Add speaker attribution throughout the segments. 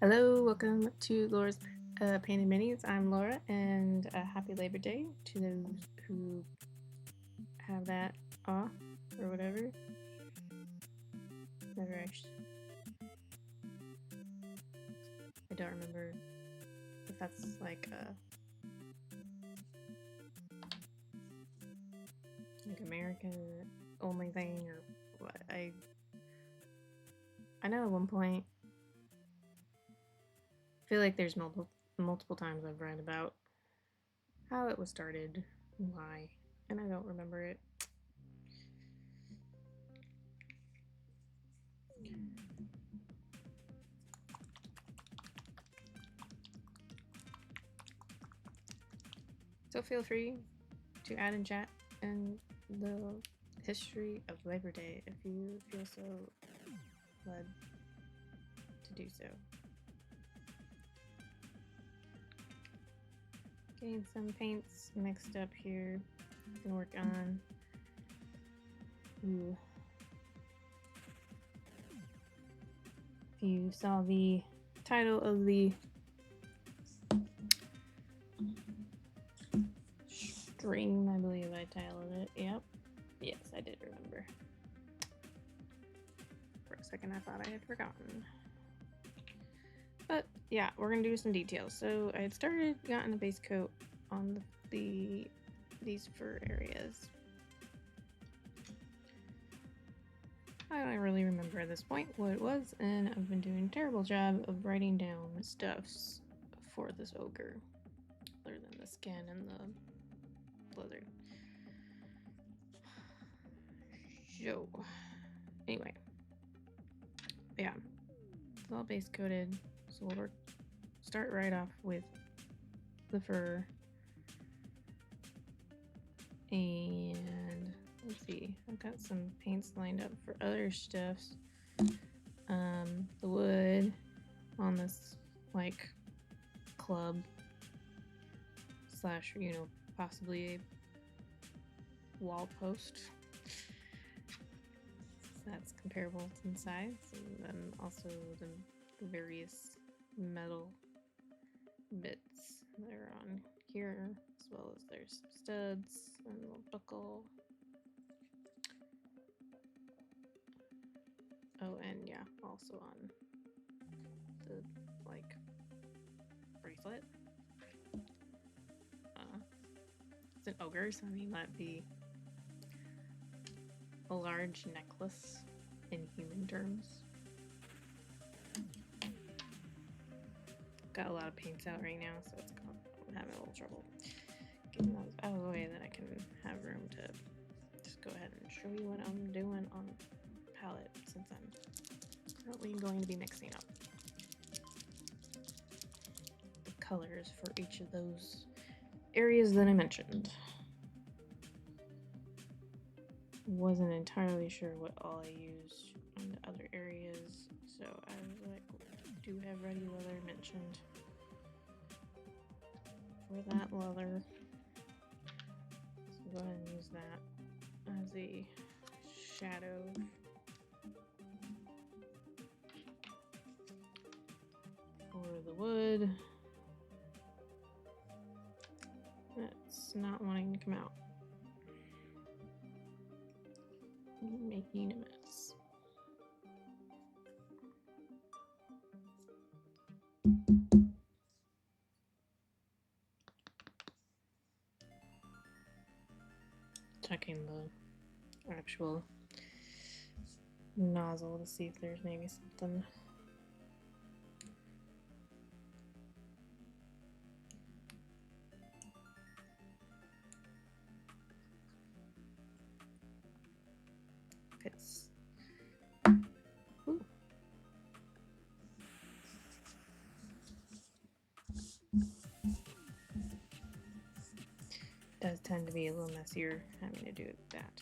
Speaker 1: Hello, welcome to Laura's Painted Minis. I'm Laura, and happy Labor Day to those who have that off or whatever. Never actually. I don't remember if that's like American only thing or what. I know at one point. I feel like there's multiple times I've read about how it was started, why, and I don't remember it. So feel free to add in chat and the history of Labor Day if you feel so led to do so. Getting some paints mixed up here. I can work on. Ooh. If you saw the title of the stream, I believe I titled it. Yep. Yes, I did remember. For a second, I thought I had forgotten. But yeah, we're gonna do some details. So I had gotten a base coat on these fur areas. I don't really remember at this point what it was, and I've been doing a terrible job of writing down the stuffs for this ogre, other than the skin and the leather. So, anyway, yeah, it's all base coated, so we'll start right off with the fur, and let's see, I've got some paints lined up for other stuffs. The wood on this like club slash, possibly a wall post. So that's comparable in size, and then also the various metal bits that are on here, as well as there's studs and a little buckle. Oh, and yeah, also on the like bracelet. It's an ogre, so I mean that'd be a large necklace in human terms. Got a lot of paints out right now, so I'm having a little trouble getting those out of the way, that I can have room to just go ahead and show you what I'm doing on palette, since I'm currently going to be mixing up the colors for each of those areas that I mentioned. Wasn't entirely sure what all I used on the other areas, so I was like, do have Ruddy leather mentioned for that leather, so go ahead and use that as a shadow. For the wood, that's not wanting to come out. Making a mess. Checking the actual nozzle to see if there's maybe something. Fits. Ooh. Does tend to be a little messier having to do that.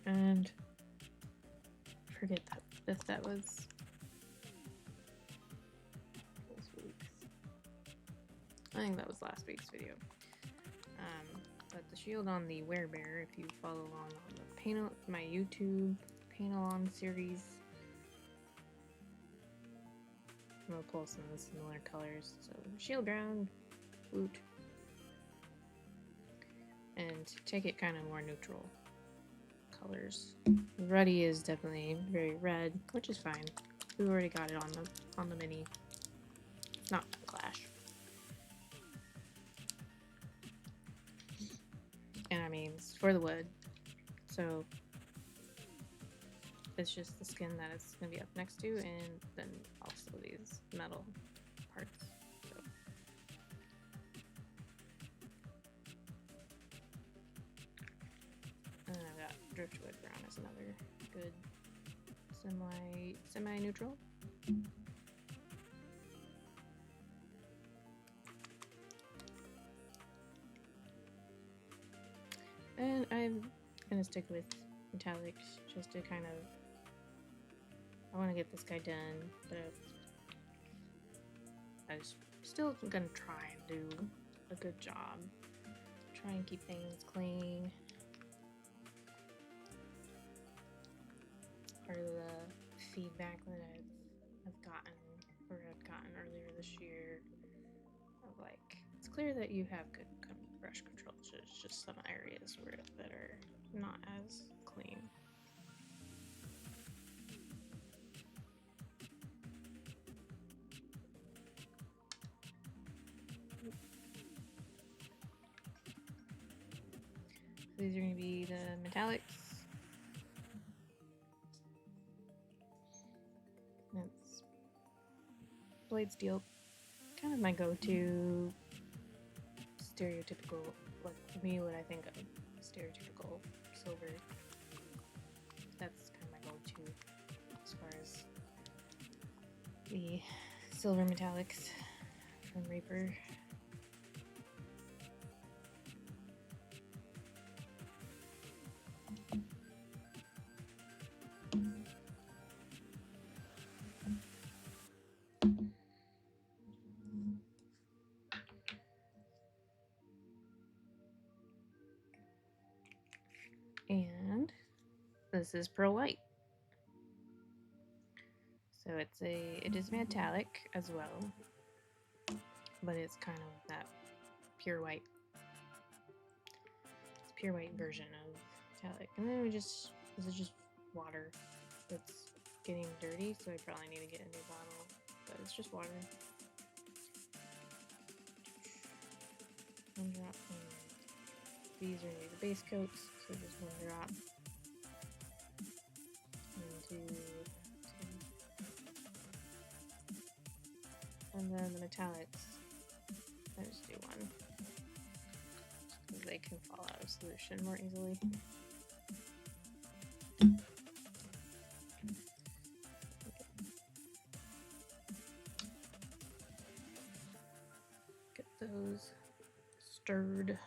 Speaker 1: And forget that if that was this week. I think that was last week's video. But the shield on the werebear, if you follow along on the paint, my YouTube paint along series, I'm gonna pull some of the similar colors. So shield ground, boot, and take it kind of more neutral colors. Ruddy is definitely very red, which is fine. We already got it on the mini. It's not gonna clash. And I mean, it's for the wood, so it's just the skin that it's going to be up next to, and then also these metal parts. So. And then I've got Driftwood brown as another good semi-neutral. And I'm gonna stick with metallics just to kind of. I want to get this guy done, but I'm still gonna try and do a good job. Try and keep things clean. Part of the feedback that I've gotten earlier this year of like, it's clear that you have good brush control. So it's just some areas that are not as clean. So these are going to be the metallics. That's blade steel, kind of my go-to stereotypical, like for me, what I think of stereotypical silver. That's kind of my go-to as far as the silver metallics from Reaper. And this is pearl white. So it is metallic as well, but it's kind of that pure white. It's pure white version of metallic. And then this is just water that's getting dirty, so I probably need to get a new bottle, but it's just water. One drop. These are the base coats, so just one drop. And then the metallics, I just do one, because they can fall out of solution more easily. Get those stirred.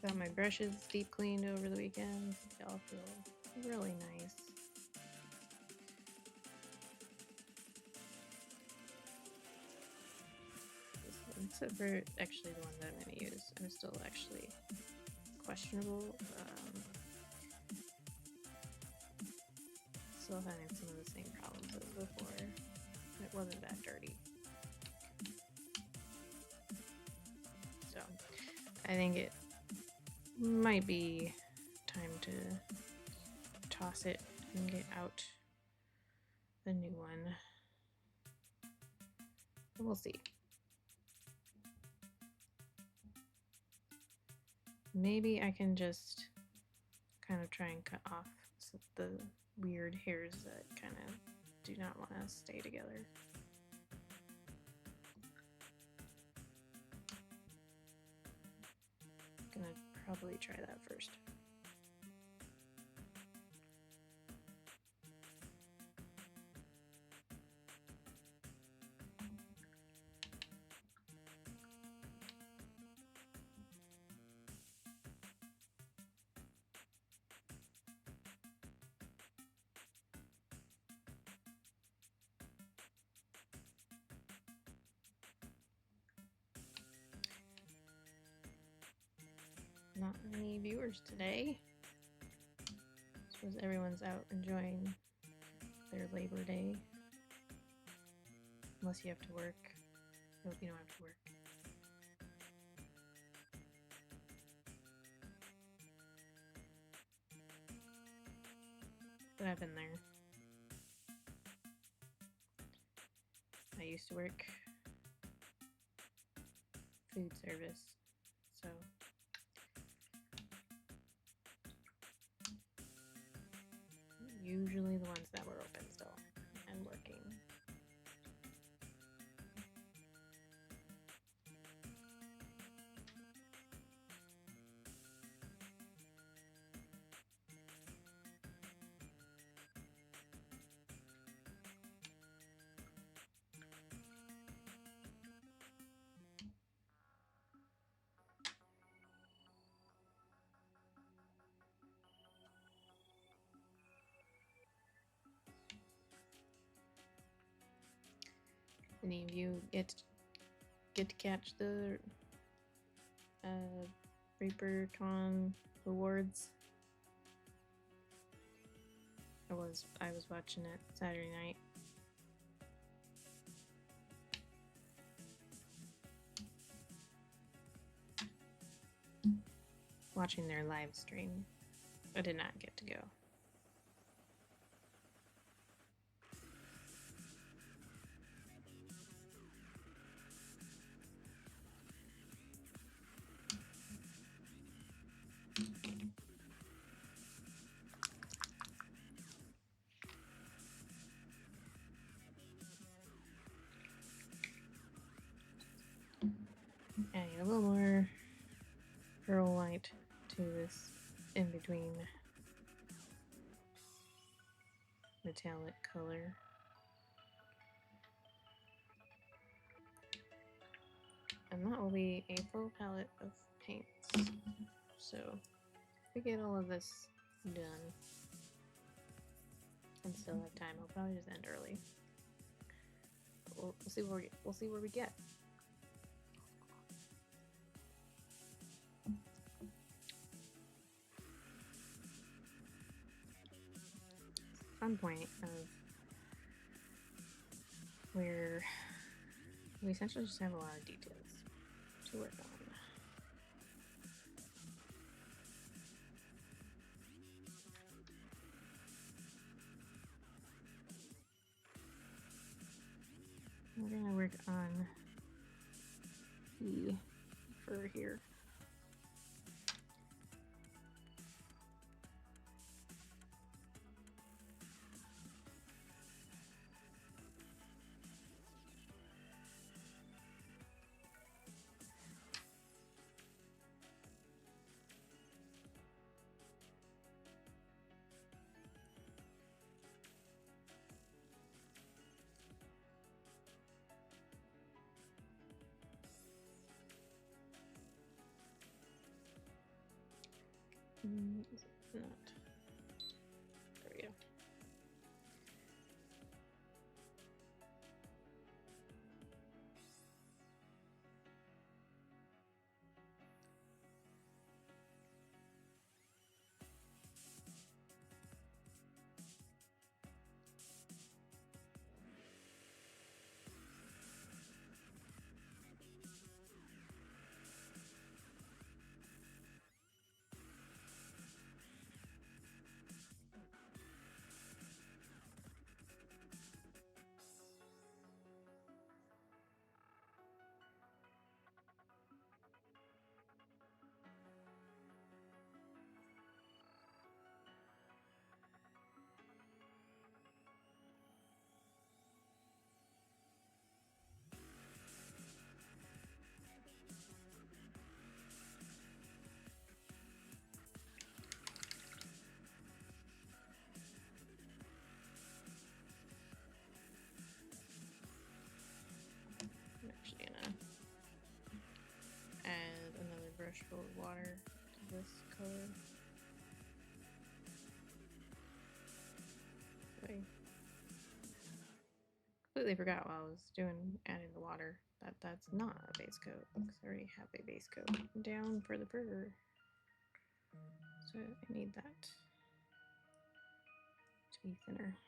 Speaker 1: Got my brushes deep cleaned over the weekend. They all feel really nice. Except for actually the one that I'm going to use. I'm still actually questionable. Still having some of the same problems as before. It wasn't that dirty. So I think it might be time to toss it and get out the new one. We'll see. Maybe I can just kind of try and cut off the weird hairs that kind of do not want to stay together. Gonna probably try that first. Not many viewers today. I suppose everyone's out enjoying their Labor Day. Unless you have to work. I hope you don't have to work. But I've been there. I used to work food service, so usually the ones that were open still and working. Any of you get to catch the Reaper Con rewards? I was watching it Saturday night. Watching their live stream. I did not get to go. Adding a little more pearl white to this in between metallic color. And that will be a full palette of paints. So if we get all of this done and still have time, I'll probably just end early. But we'll see where we get. Fun point of where we essentially just have a lot of details to work on. We're gonna work on the fur here. Is it not? There we go. I'm actually gonna add another brush full of water to this color. I completely forgot while I was adding the water that that's not a base coat because I already have a base coat down for the burger. So I need that to be thinner.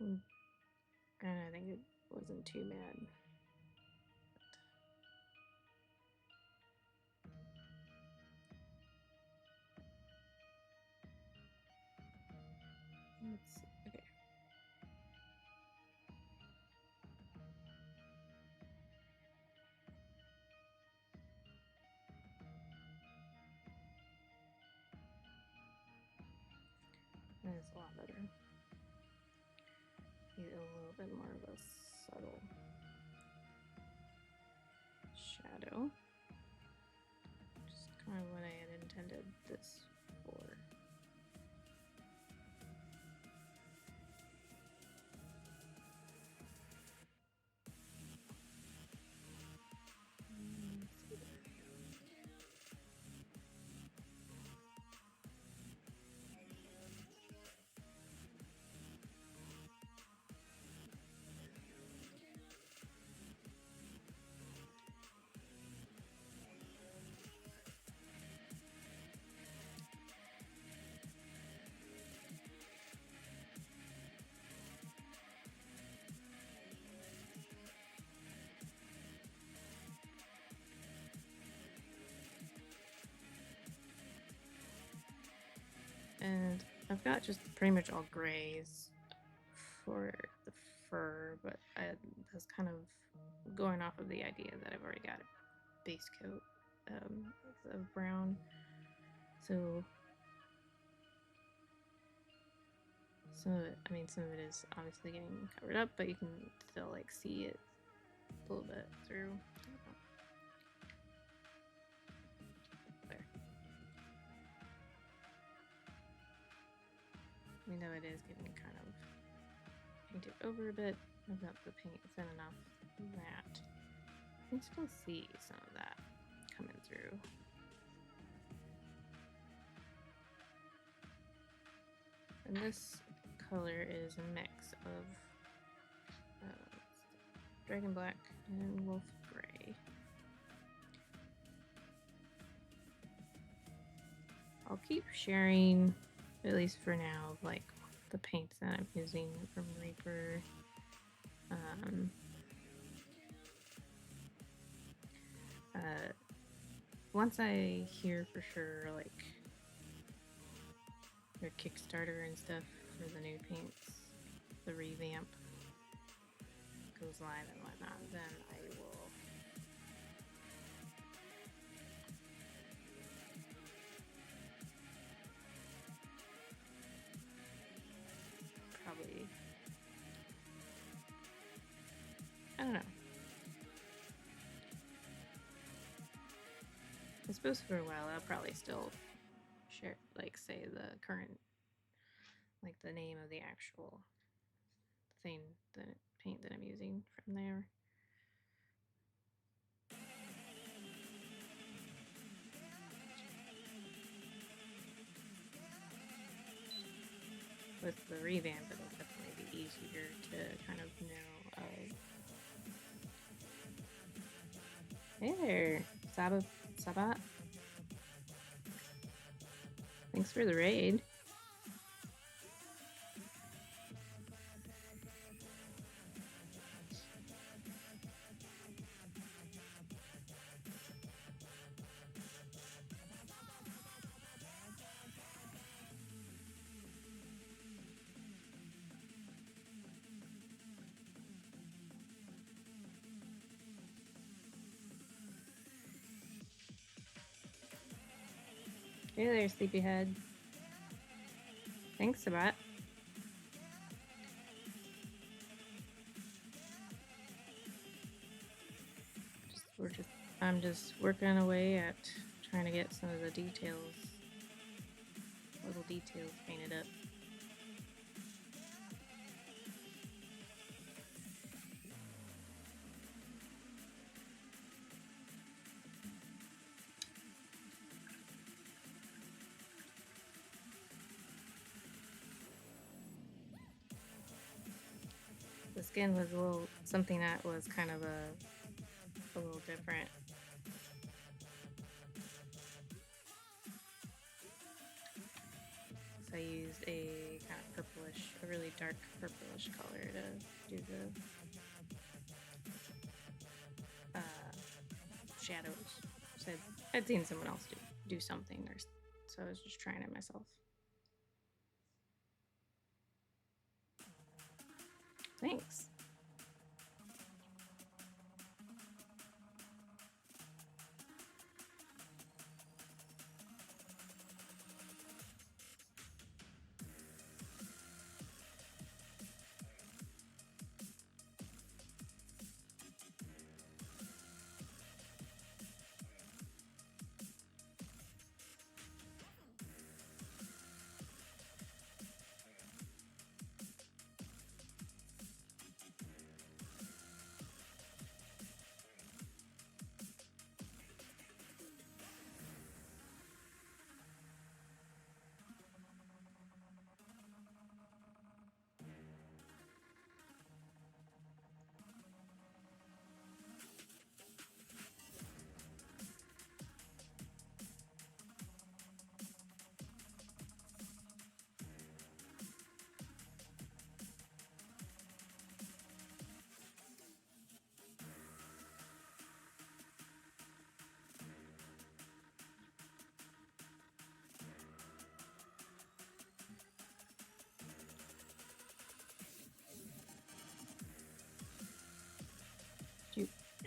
Speaker 1: And I think it wasn't too bad. Let's see. Okay. That's a lot better. Need a little bit more of a subtle shadow. Just kind of what I had intended this for. And I've got just pretty much all grays for the fur, but I was kind of going off of the idea that I've already got a base coat of brown. So some of it, some of it is obviously getting covered up, but you can still like see it a little bit through. There. We know it is getting kind of painted over a bit. I've got the paint thin enough that you can still see some of that coming through. And this color is a mix of dragon black and wolf gray. I'll keep sharing, at least for now, like the paints that I'm using from Reaper. Once I hear for sure, like their Kickstarter and stuff for the new paints, the revamp goes live and whatnot, then I will probably, I don't know. I suppose for a while I'll probably still share, like, say the current, like the name of the actual thing, the paint that I'm using from there. With the revamp, it'll definitely be easier to kind of know of. Hey there, Sabat. Thanks for the raid. Hey there, sleepyhead. Thanks, Sabat. I'm just working away at trying to get some of the details, little details painted up. The skin was a little, something that was kind of a little different. I used a kind of purplish, a really dark purplish color to do the shadows. So I'd seen someone else do something, or so I was just trying it myself. Thanks.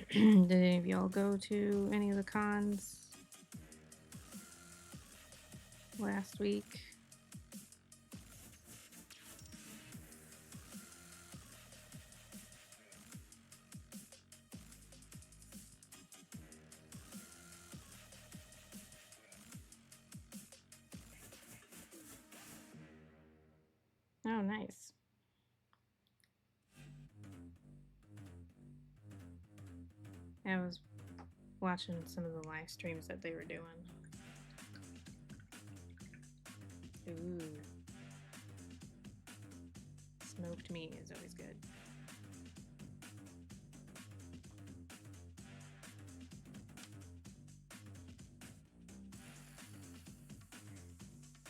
Speaker 1: Did any of y'all go to any of the cons last week? Oh, nice. I was watching some of the live streams that they were doing. Ooh. Smoked meat is always good.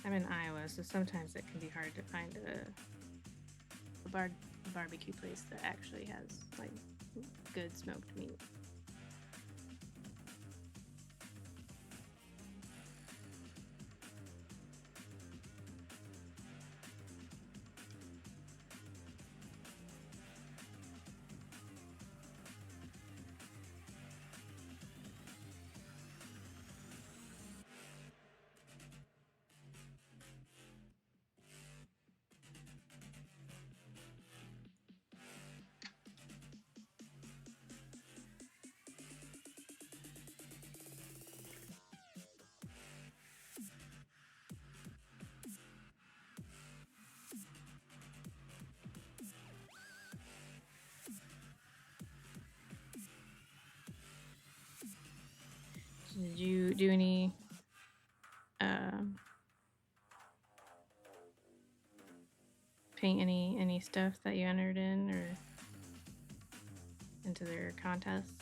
Speaker 1: I'm in Iowa, so sometimes it can be hard to find a barbecue place that actually has like good smoked meat. Did you do any paint any stuff that you entered in or into their contest?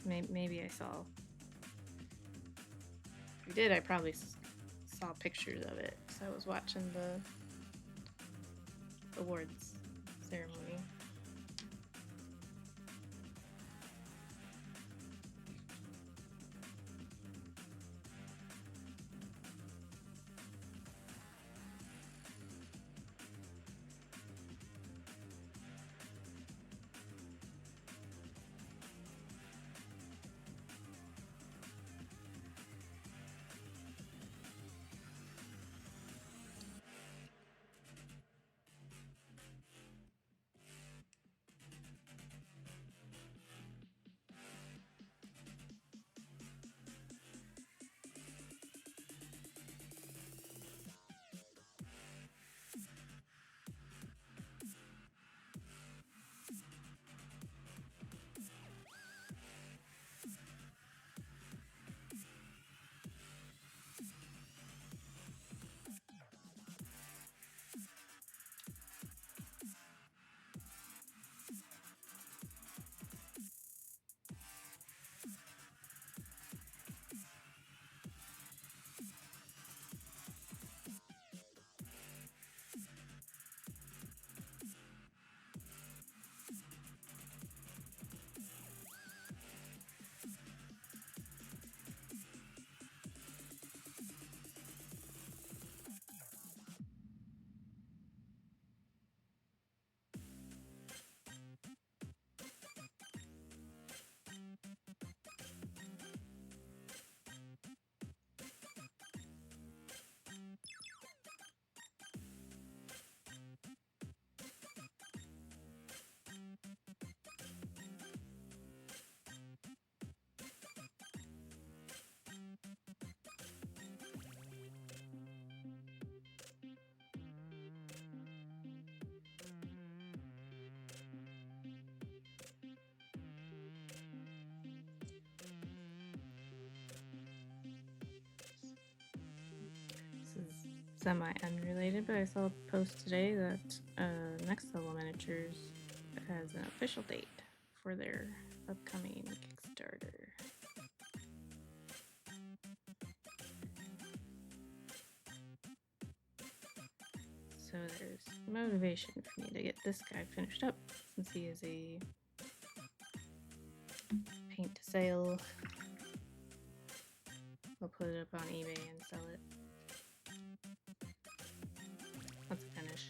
Speaker 1: Maybe I saw. If you did, I probably saw pictures of it because I was watching the awards ceremony. semi-unrelated, but I saw a post today that Next Level Miniatures has an official date for their upcoming Kickstarter. So there's motivation for me to get this guy finished up, since he is a paint to sale. I'll put it up on eBay and sell it. Let's finish.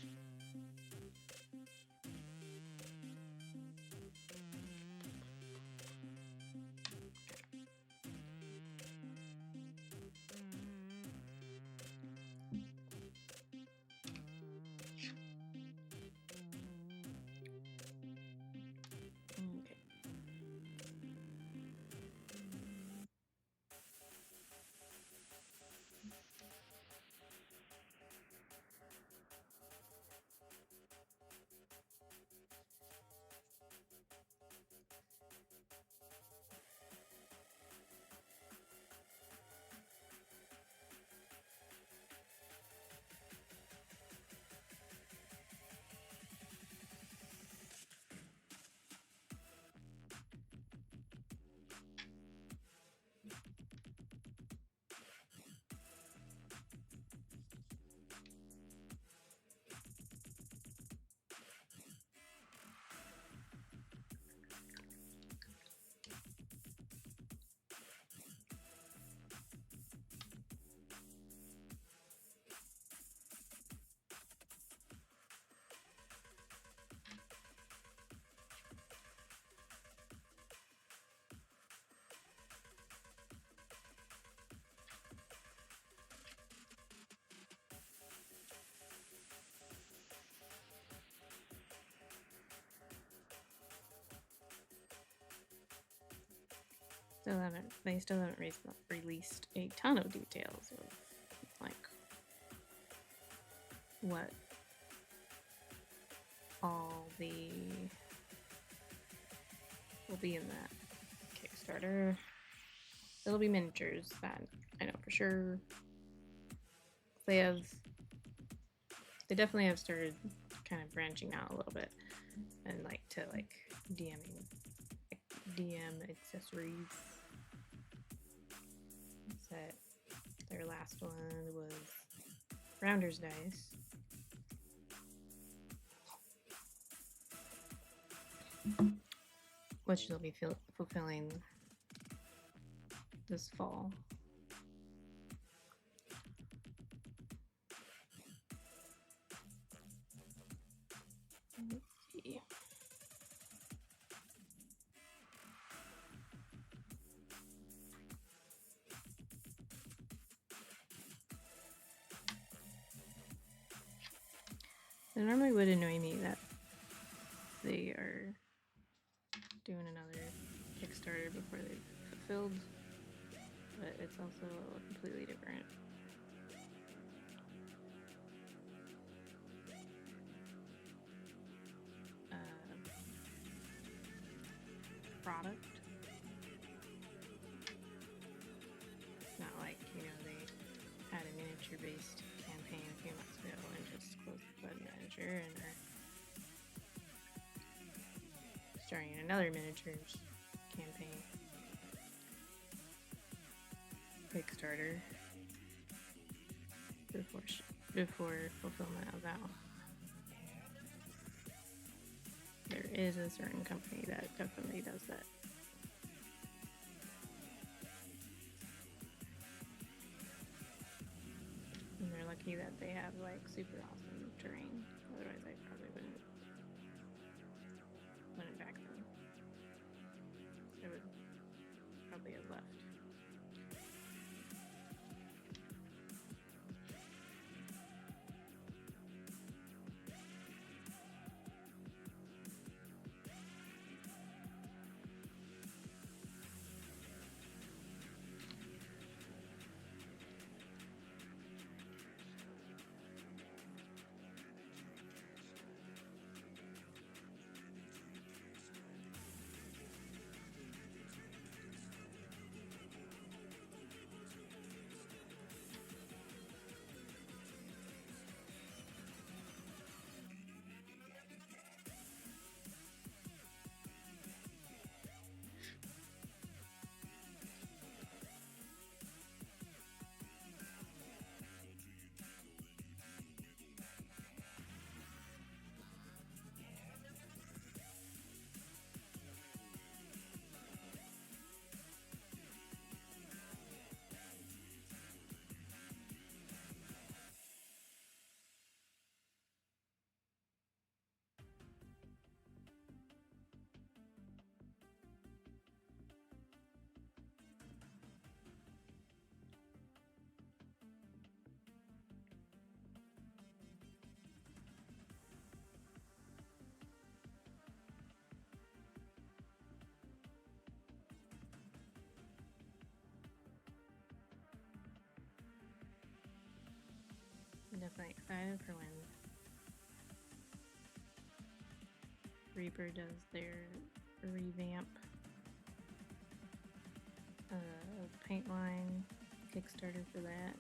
Speaker 1: Okay. They still haven't released a ton of details of like what all will be in that Kickstarter. It'll be miniatures, that I know for sure. They definitely have started kind of branching out a little bit and to DMing, DM accessories. That their last one was Rounder's Dice. Which they'll be fulfilling this fall. Let's see. It normally would annoy me that they are doing another Kickstarter before they've fulfilled, but it's also completely different. Product. It's not like, they had a miniature-based campaign a few months ago and just closed the Blood Manager and are starting another miniatures campaign. Kickstarter before fulfillment of that one. There is a certain company that definitely does that. And they're lucky that they have super awesome terrain. Otherwise I probably wouldn't back them. I would probably have left. definitely excited for when Reaper does their revamp paint line Kickstarter for that.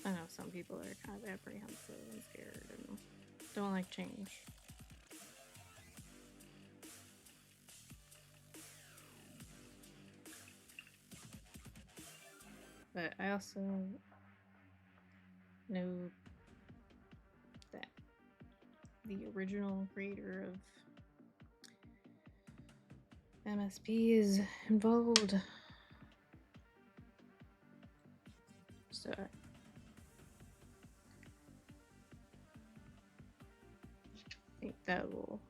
Speaker 1: I know some people are kind of apprehensive and scared and don't like change. But I also know that the original creator of MSP is involved. So I think that will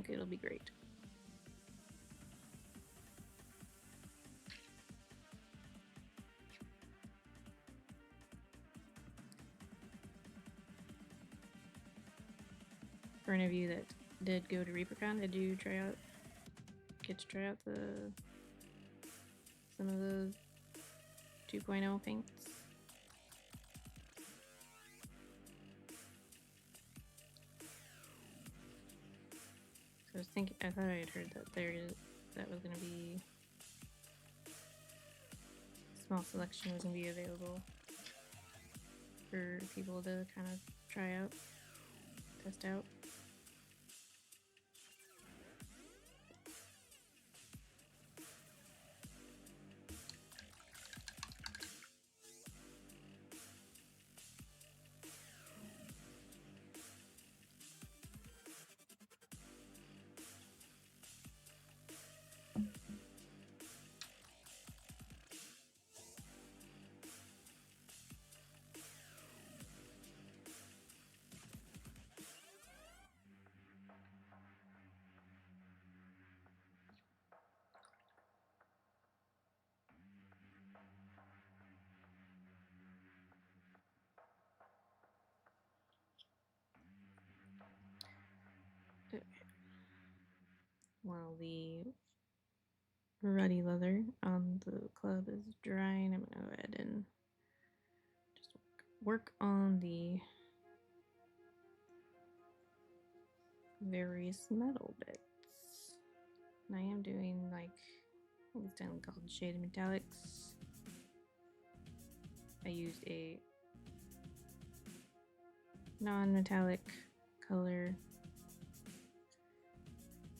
Speaker 1: it'll be great. For any of you that did go to ReaperCon, did you get to try out some of the 2.0 paints? I thought I had heard that that was gonna be a small selection was gonna be available for people to kind of try out, test out. While the Ruddy leather on the club is drying, I'm gonna go ahead and just work on the various metal bits. And I am doing like, I think it's done called shaded metallics. I used a non-metallic color.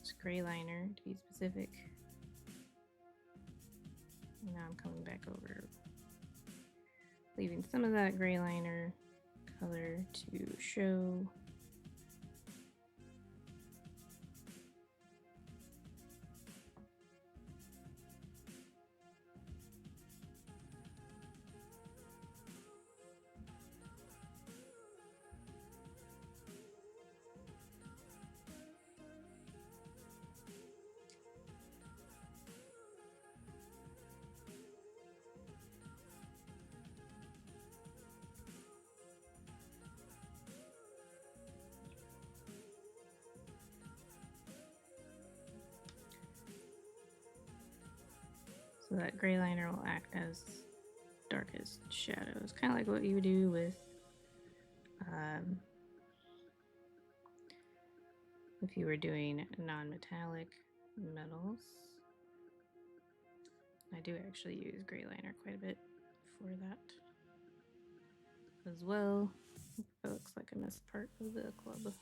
Speaker 1: It's gray liner to be specific. And now I'm coming back over, leaving some of that gray liner color to show. So that gray liner will act as darkest shadows, kind of like what you would do with if you were doing non-metallic metals. I do actually use gray liner quite a bit for that as well. It looks like I missed part of the club.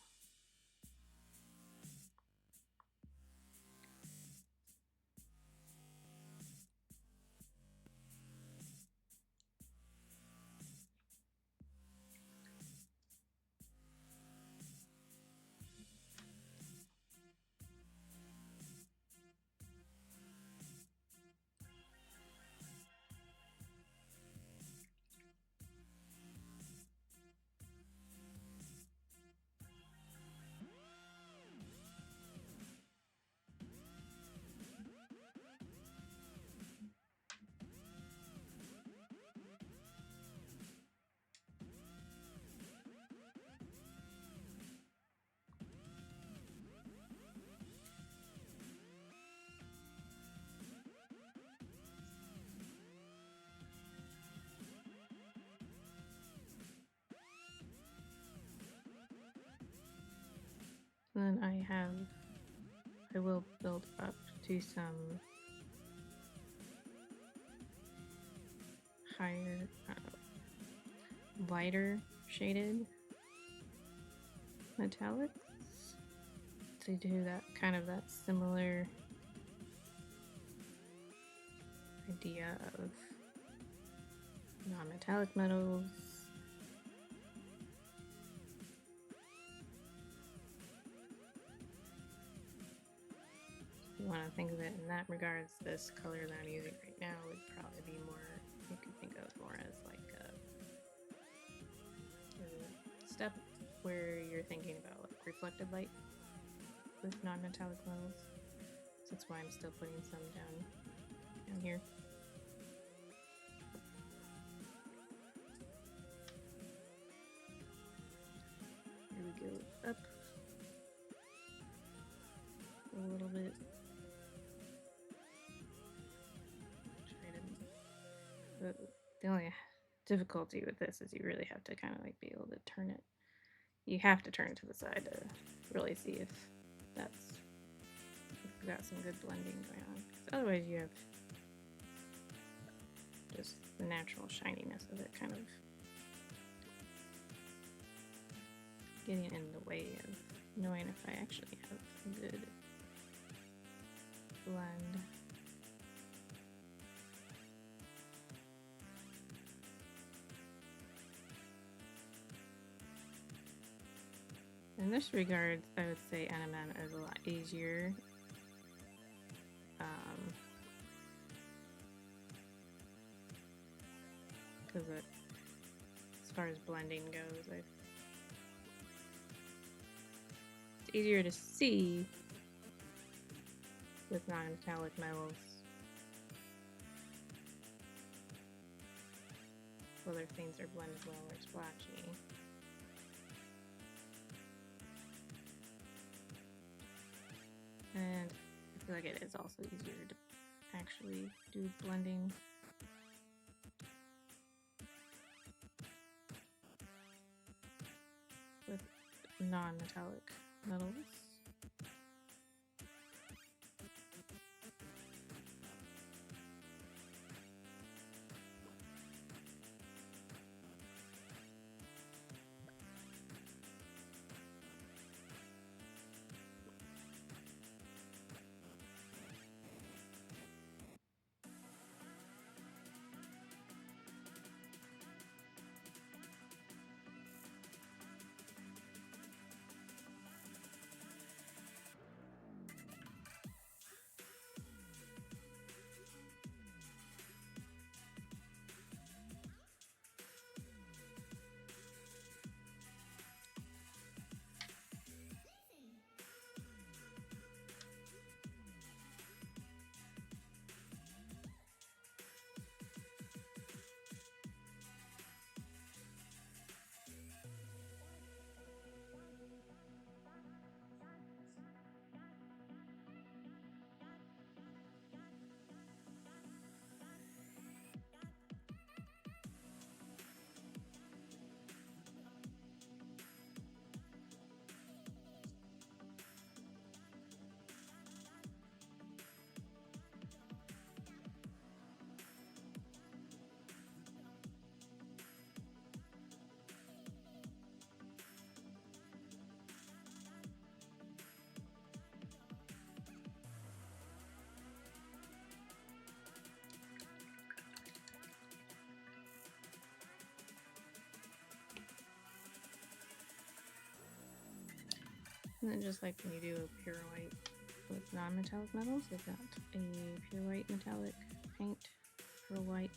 Speaker 1: Then I will build up to some higher, lighter shaded metallics to do that kind of that similar idea of non-metallic metals. You want to think of it in that regards, this color that I'm using right now would probably be more, you could think of more as like a step where you're thinking about like reflected light with non-metallic metals. So that's why I'm still putting some down here. Here we go, up a little bit. The only difficulty with this is you really have to kind of like be able to turn it. You have to turn it to the side to really see if you've got some good blending going on. 'Cause otherwise you have just the natural shininess of it kind of getting in the way of knowing if I actually have a good blend. In this regard, I would say NMN is a lot easier. Because as far as blending goes, it's easier to see with non-metallic metals. Whether things are blended well or splotchy. And I feel like it is also easier to actually do blending. With non-metallic metals. And then just like when you do a pure white with non-metallic metals, I've got a pure white metallic paint, pearl white.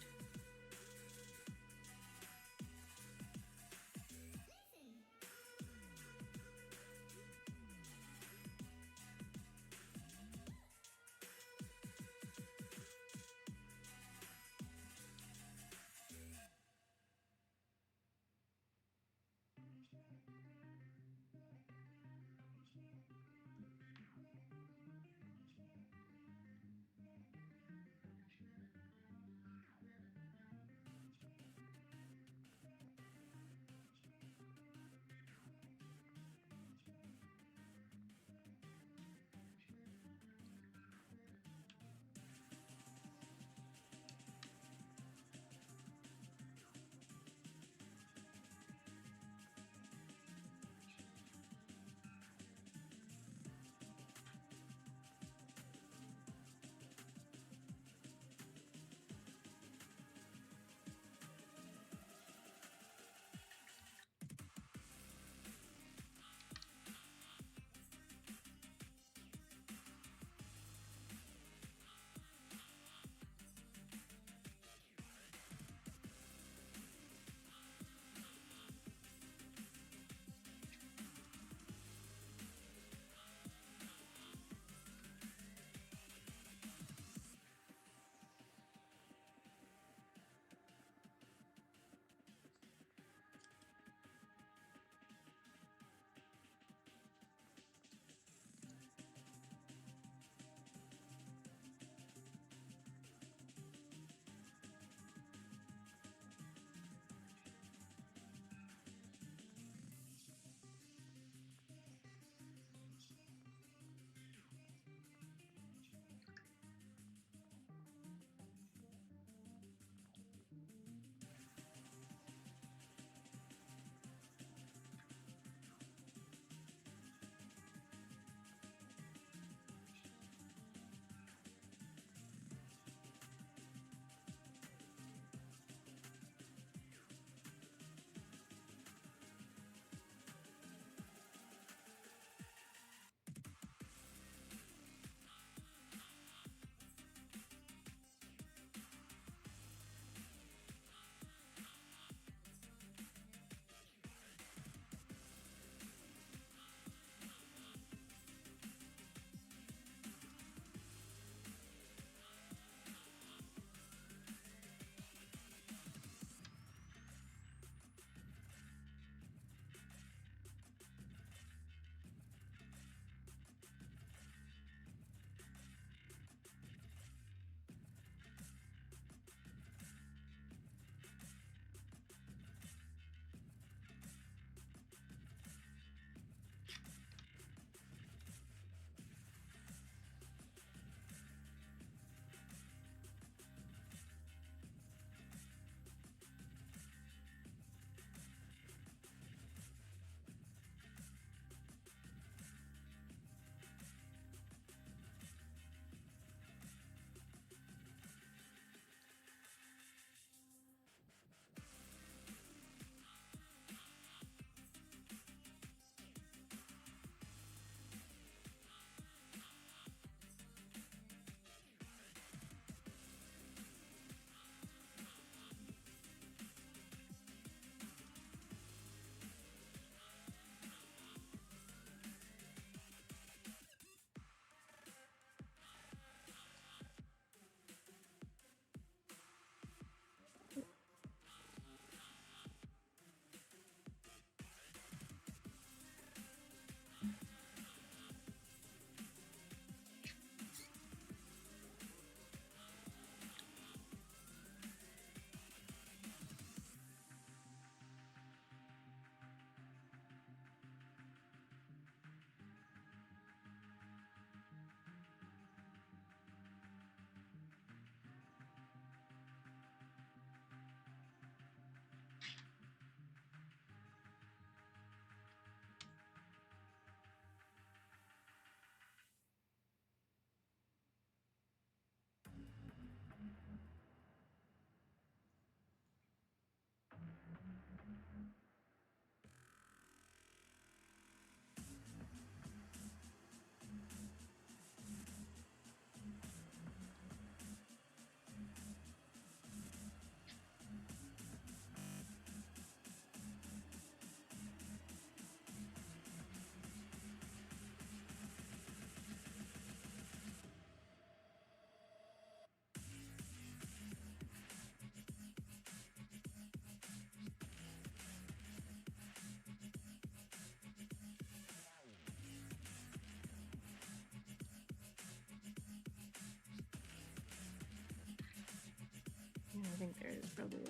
Speaker 1: probably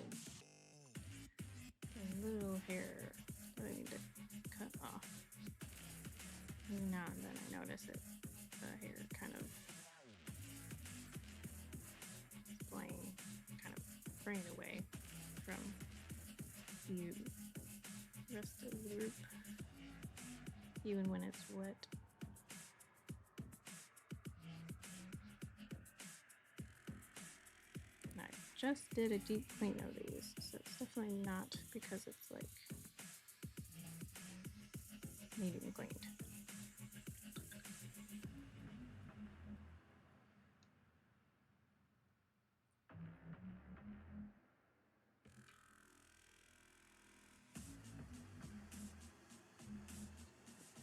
Speaker 1: a little hair that I need to cut off. Every now and then I notice it, the hair kind of flying, kind of fraying away from you, rest of the group, even when it's wet. And I just did a deep clean of these, so it's definitely not because it's like needing cleaned.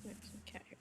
Speaker 1: There's some cat hair.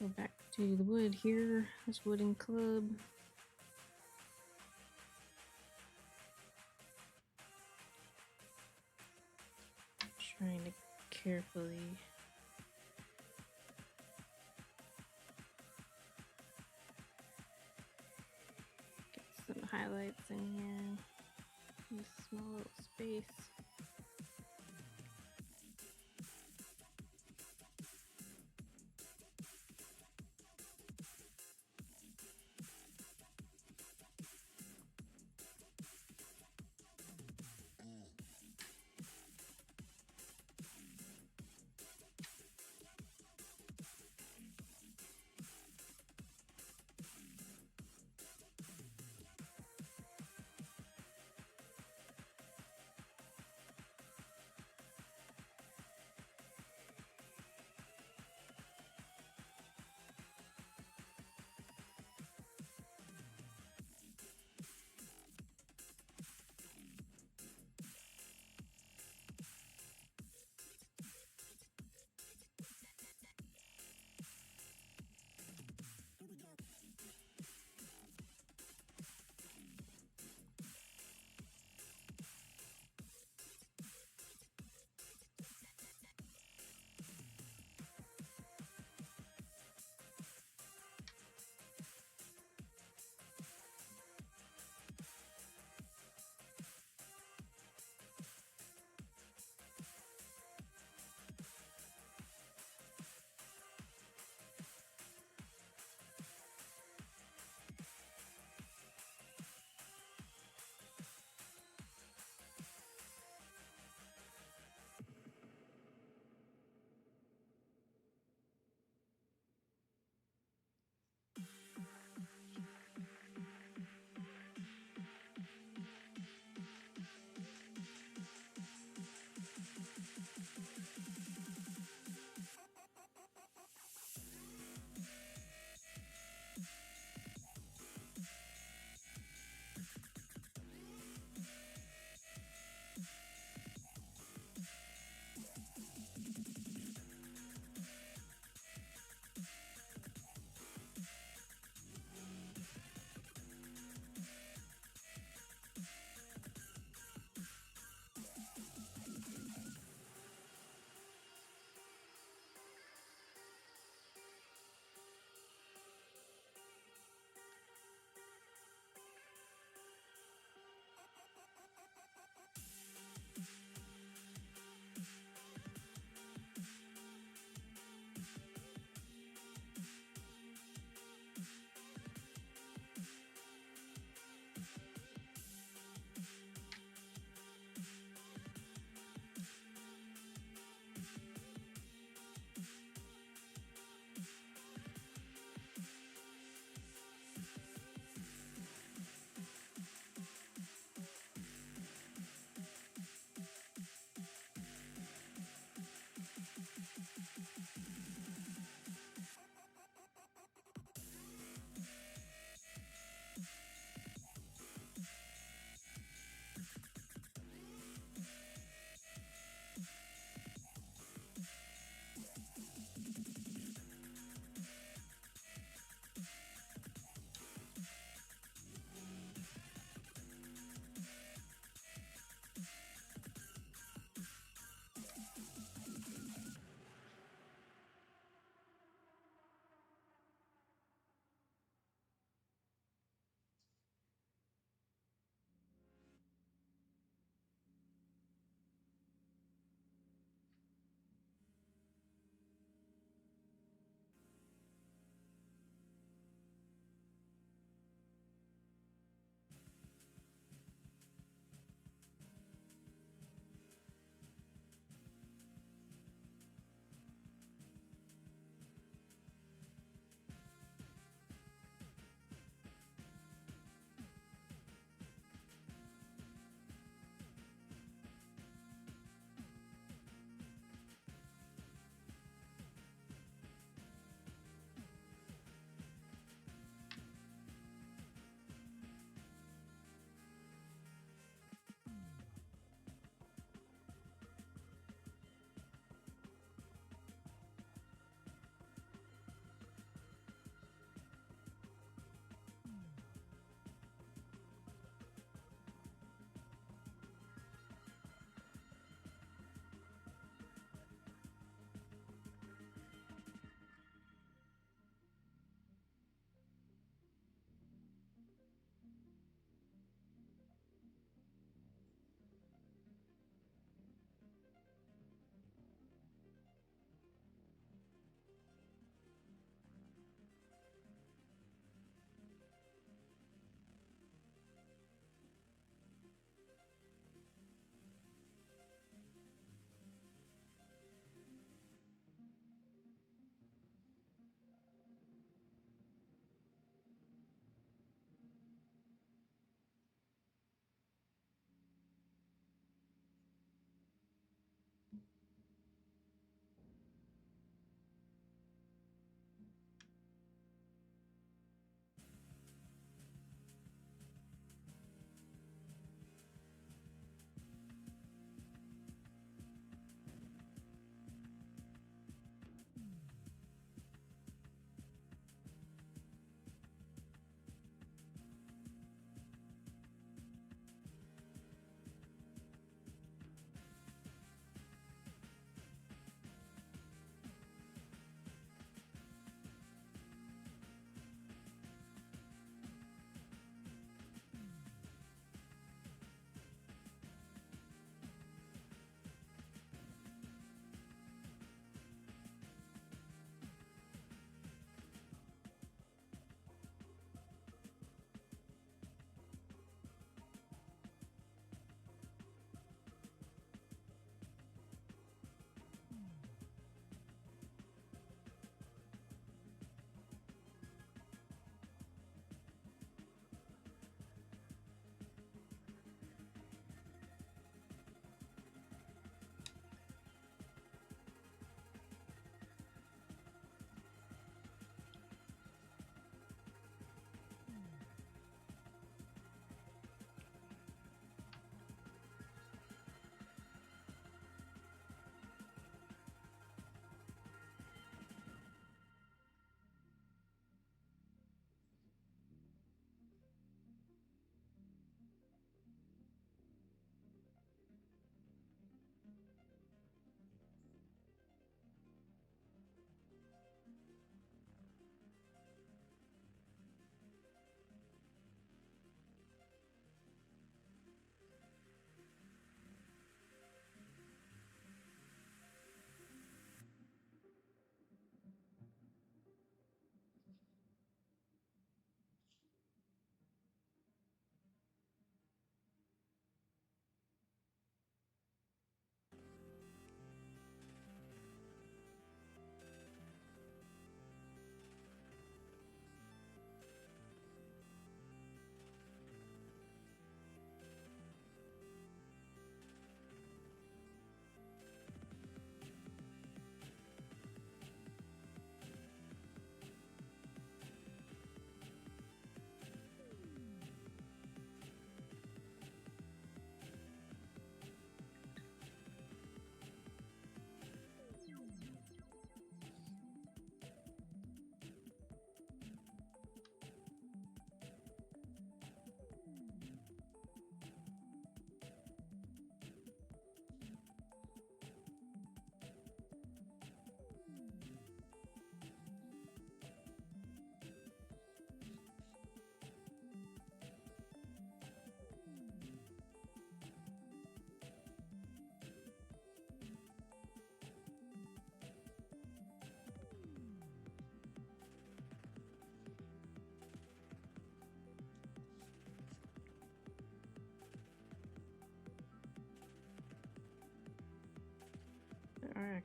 Speaker 1: Go back to the wood here, this wooden club. Trying to carefully get some highlights in here, in this small little space.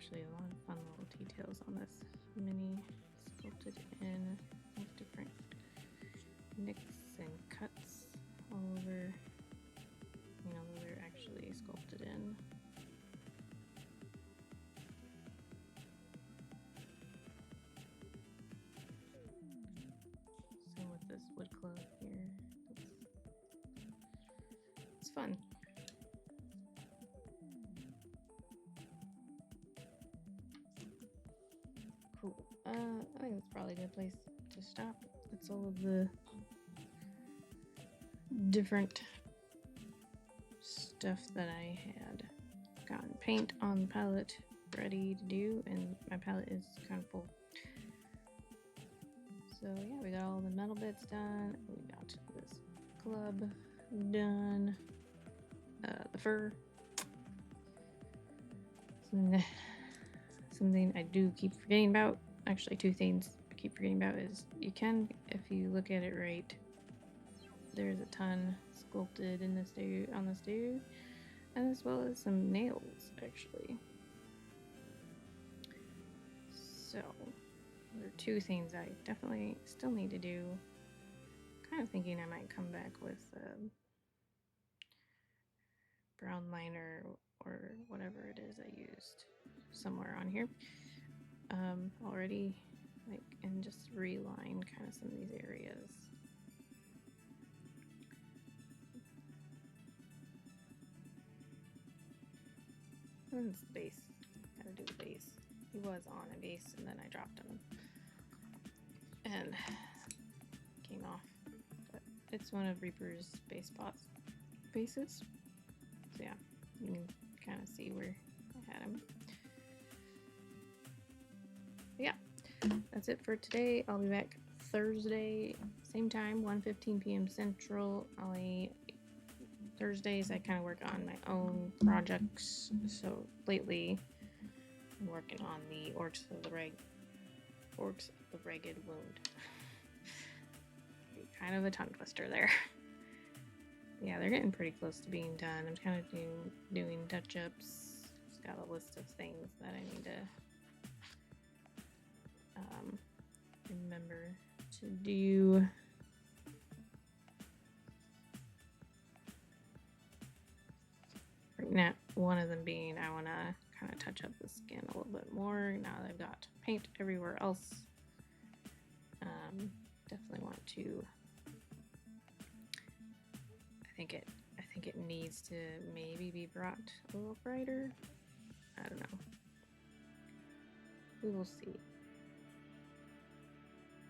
Speaker 1: actually a lot of fun little details on this mini, sculpted in with different nicks and cuts all over. You know, they're actually sculpted in. Same with this wood club here. It's fun. Cool. I think it's probably a good place to stop. That's all of the different stuff that I had gotten paint on the palette ready to do, and my palette is kind of full. So yeah, we got all the metal bits done. We got this club done. The fur. Something I do keep forgetting about. Actually, two things I keep forgetting about is you can, if you look at it right, there's a ton sculpted in this dude, on this dude, and as well as some nails actually. So there are two things I definitely still need to do. Kind of thinking I might come back with brown liner or whatever it is I used somewhere on here already, like, and just reline kind of some of these areas. And this base, gotta do the base. He was on a base and then I dropped him and came off, but it's one of Reaper's base bases. So yeah, you can kind of see where I had him. But yeah, that's it for today. I'll be back Thursday, same time, 1:15 p.m. Central. Thursdays I kind of work on my own projects. So lately I'm working on the Orcs of the Ragged Wound. Kind of a tongue twister there. Yeah, they're getting pretty close to being done. I'm kind of doing touch-ups. Just got a list of things that I need to remember to do. Right now, one of them being I want to kind of touch up the skin a little bit more now that I've got paint everywhere else. Definitely want to. I think it needs to maybe be brought a little brighter. I don't know. We will see.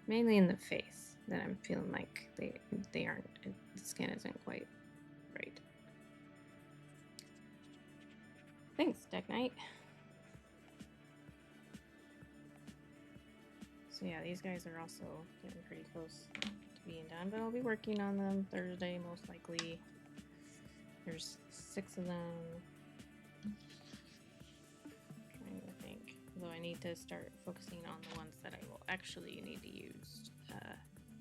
Speaker 1: Mainly in the face that I'm feeling like they aren't. The skin isn't quite right. Thanks, Deck Knight. So yeah, these guys are also getting pretty close to being done, but I'll be working on them Thursday most likely. There's 6 of them. Trying to think. Though I need to start focusing on the ones that I will actually need to use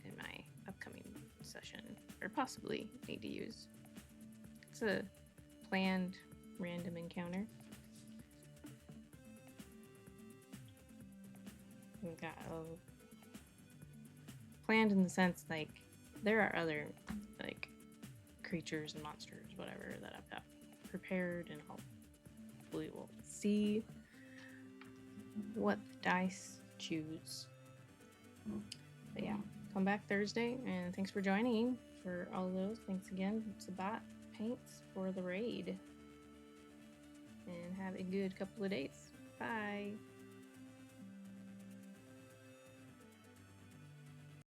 Speaker 1: in my upcoming session, or possibly need to use. It's a planned random encounter. We've got planned in the sense like there are other like creatures and monsters, whatever, that I've got prepared, and hopefully we'll see what the dice choose. But yeah, come back Thursday, and thanks for joining for all of those. Thanks again, Sabat Paints, for the raid, and have a good couple of days. Bye.